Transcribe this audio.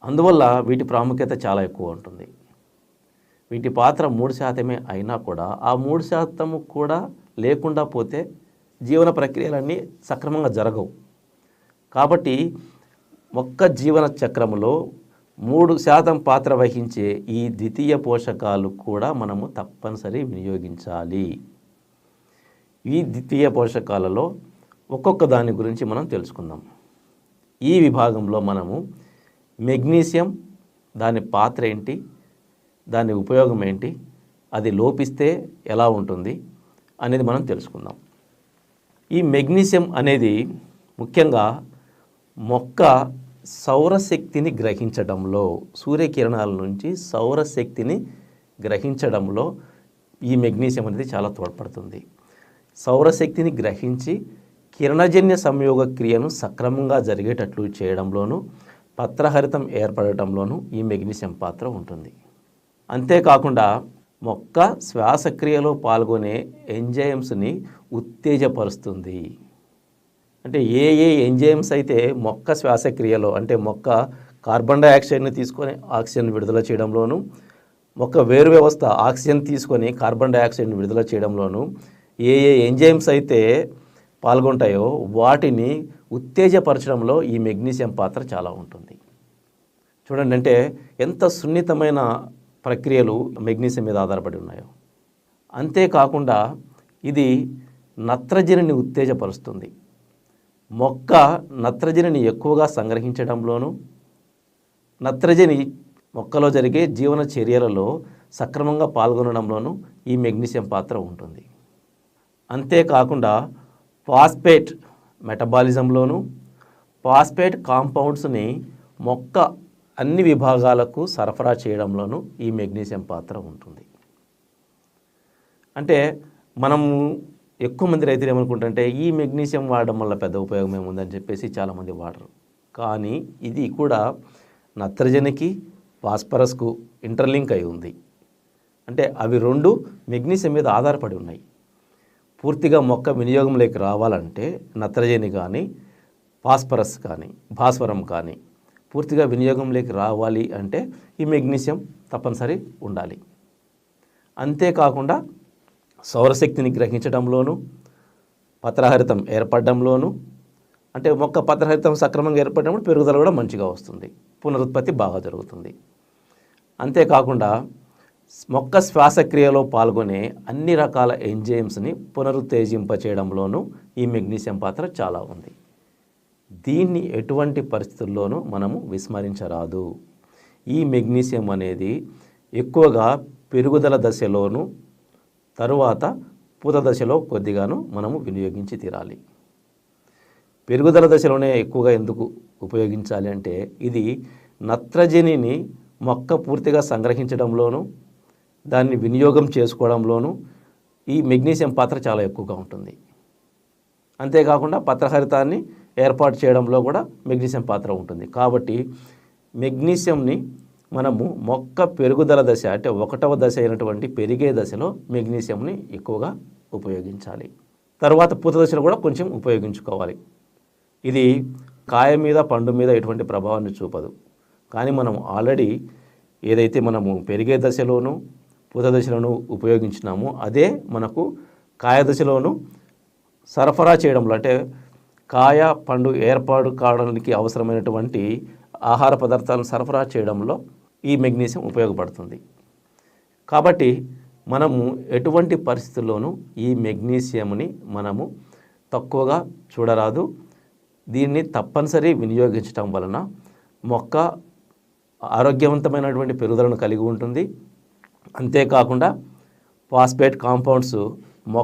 అందువల్ల వీటి ప్రాముఖ్యత చాలా ఎక్కువ ఉంటుంది. వీటి పాత్ర 3% అయినా కూడా ఆ 3% కూడా లేకుండా పోతే జీవన ప్రక్రియలన్నీ సక్రమంగా జరగవు. కాబట్టి మొక్క జీవన చక్రములో 3% పాత్ర వహించే ఈ ద్వితీయ పోషకాలు కూడా మనము తప్పనిసరి వినియోగించాలి. ఈ ద్వితీయ పోషకాలలో ఒక్కొక్క దాని గురించి మనం తెలుసుకుందాం. ఈ విభాగంలో మనము మెగ్నీషియం, దాని పాత్ర ఏంటి, దాని ఉపయోగం ఏంటి, అది లోపిస్తే ఎలా ఉంటుంది అనేది మనం తెలుసుకుందాం. ఈ మెగ్నీషియం అనేది ముఖ్యంగా మొక్క సౌరశక్తిని గ్రహించడంలో, సూర్యకిరణాల నుంచి సౌరశక్తిని గ్రహించడంలో ఈ మెగ్నీషియం అనేది చాలా తోడ్పడుతుంది. సౌరశక్తిని గ్రహించి కిరణజన్య సంయోగ క్రియను సక్రమంగా జరిగేటట్లు చేయడంలోనూ, పత్రహరితం ఏర్పడటంలోనూ ఈ మెగ్నీషియం పాత్ర ఉంటుంది. అంతేకాకుండా మొక్క శ్వాసక్రియలో పాల్గొనే ఎంజైమ్స్ని ఉత్తేజపరుస్తుంది. అంటే ఏ ఎంజైమ్స్ అయితే మొక్క శ్వాసక్రియలో, అంటే మొక్క కార్బన్ డైఆక్సైడ్ని తీసుకొని ఆక్సిజన్ విడుదల చేయడంలోనూ, మొక్క వేరు వ్యవస్థ ఆక్సిజన్ తీసుకొని కార్బన్ డైఆక్సైడ్ని విడుదల చేయడంలోనూ ఏ ఎంజైమ్స్ అయితే పాల్గొంటాయో వాటిని ఉత్తేజపరచడంలో ఈ మెగ్నీషియం పాత్ర చాలా ఉంటుంది. చూడండి, అంటే ఎంత సున్నితమైన ప్రక్రియలు మెగ్నీషియం మీద ఆధారపడి ఉన్నాయో. అంతేకాకుండా ఇది నత్రజనిని ఉత్తేజపరుస్తుంది. మొక్క నత్రజనిని ఎక్కువగా సంగ్రహించడంలోనూ, నత్రజని మొక్కలో జరిగే జీవన చర్యలలో సక్రమంగా పాల్గొనడంలోనూ ఈ మెగ్నీషియం పాత్ర ఉంటుంది. అంతేకాకుండా ఫాస్ఫేట్ మెటబాలిజంలోనూ, ఫాస్ఫేట్ కాంపౌండ్స్ని మొక్క అన్ని విభాగాలకు సరఫరా చేయడంలోనూ ఈ మెగ్నీషియం పాత్ర ఉంటుంది. అంటే మనము ఎక్కువ మంది రైతులు ఏమనుకుంటుంటే ఈ మెగ్నీషియం వాడడం వల్ల పెద్ద ఉపయోగం ఏముందని చెప్పేసి చాలామంది వాడరు. కానీ ఇది కూడా నత్రజనికి, ఫాస్ఫరస్కు ఇంటర్లింక్ అయి ఉంది. అంటే అవి రెండు మెగ్నీషియం మీద ఆధారపడి ఉన్నాయి. పూర్తిగా మొక్క వినియోగంలోకి రావాలంటే నత్రజని కానీ, ఫాస్ఫరస్ కానీ, భాస్వరం కానీ పూర్తిగా వినియోగంలోకి రావాలి అంటే ఈ మెగ్నీషియం తప్పనిసరి ఉండాలి. అంతేకాకుండా సౌరశక్తిని గ్రహించడంలోనూ, పత్రహరితం ఏర్పడడంలోనూ, అంటే మొక్క పత్రహరితం సక్రమంగా ఏర్పడినప్పుడు పెరుగుదల కూడా మంచిగా వస్తుంది, పునరుత్పత్తి బాగా జరుగుతుంది. అంతేకాకుండా మొక్క శ్వాసక్రియలో పాల్గొనే అన్ని రకాల ఎంజైమ్స్ని పునరుత్తేజింపచేయడంలోనూ ఈ మెగ్నీషియం పాత్ర చాలా ఉంది. దీన్ని ఎటువంటి పరిస్థితుల్లోనూ మనము విస్మరించరాదు. ఈ మెగ్నీషియం అనేది ఎక్కువగా పెరుగుదల దశలోనూ, తరువాత పూత దశలో కొద్దిగాను మనము వినియోగించి తీరాలి. పెరుగుదల దశలోనే ఎక్కువగా ఎందుకు ఉపయోగించాలి అంటే ఇది నత్రజనిని మొక్క పూర్తిగా సంగ్రహించడంలోనూ, దాన్ని వినియోగం చేసుకోవడంలోనూ ఈ మెగ్నీషియం పాత్ర చాలా ఎక్కువగా ఉంటుంది. అంతేకాకుండా పత్రహరితాన్ని ఏర్పాటు చేయడంలో కూడా మెగ్నీషియం పాత్ర ఉంటుంది. కాబట్టి మెగ్నీషియంని మనము మొక్క పెరుగుదల దశ, అంటే 1వ దశ అయినటువంటి పెరిగే దశలో మెగ్నీషియంని ఎక్కువగా ఉపయోగించాలి. తర్వాత పూత దశలో కూడా కొంచెం ఉపయోగించుకోవాలి. ఇది కాయ మీద, పండు మీద ఎటువంటి ప్రభావాన్ని చూపదు. కానీ మనం ఆల్రెడీ ఏదైతే మనము పెరిగే దశలోనూ, పూత దశలోనూ ఉపయోగించినామో అదే మనకు కాయ దశలోనూ సరఫరా చేయడంలో, అంటే కాయ పండు ఏర్పాటు కావడానికి అవసరమైనటువంటి ఆహార పదార్థాలను సరఫరా చేయడంలో ఈ మెగ్నీషియం ఉపయోగపడుతుంది. కాబట్టి మనము ఎటువంటి పరిస్థితుల్లోనూ ఈ మెగ్నీషియంని మనము తక్కువగా చూడరాదు. దీన్ని తప్పనిసరి వినియోగించడం వలన మొక్క ఆరోగ్యవంతమైనటువంటి పెరుగుదలను కలిగి ఉంటుంది. అంతేకాకుండా ఫాస్ఫేట్ కాంపౌండ్స్ మొక్క